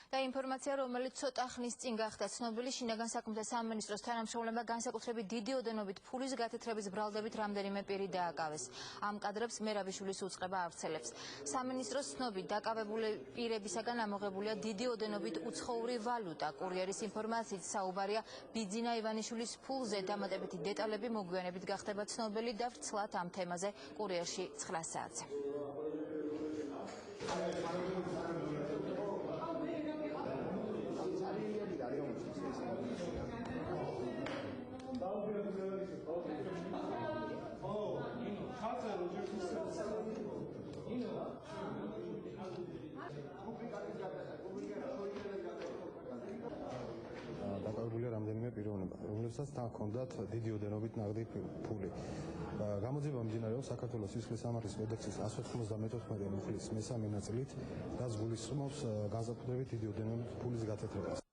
და ინფორმაცია, რომელიც ცოტა ხნის წინ გახდა ცნობილი, შინაგან საქმეთა სამინისტროს თანამშრომლებმა განსაკუთრებით დიდი ოდენობით ფულის გათეთრების ბრალდებით რამდენიმე პირი დააკავეს. ამ კადრებს მერაბიშვილის უწყება ავრცელებს. სამინისტროს ცნობით დაკავებული პირებისაგან ამოღებულია დიდი ოდენობით უცხოური ვალუტა. კურიერის ინფორმაციით საუბარია ბიძინა ივანიშვილის ფულზე. დამატებითი დეტალები მოგვიანებით გახდება ცნობილი და ვრცლად ამ თემაზე კურიერში 9 საათზე. დაკავებულია რამდენიმე პიროვნება, რომლებსაც თან ჰქონდათ დიდი ოდენობით ნაღდი ფული. გამოძიება მიმდინარეობს საქართველოს სისხლის სამართლის კოდექსის 194 მუხლის მესამე ნაწილით, რაც გულისხმობს განსაკუთრებით დიდი ოდენობით ფულის გათეთრებას.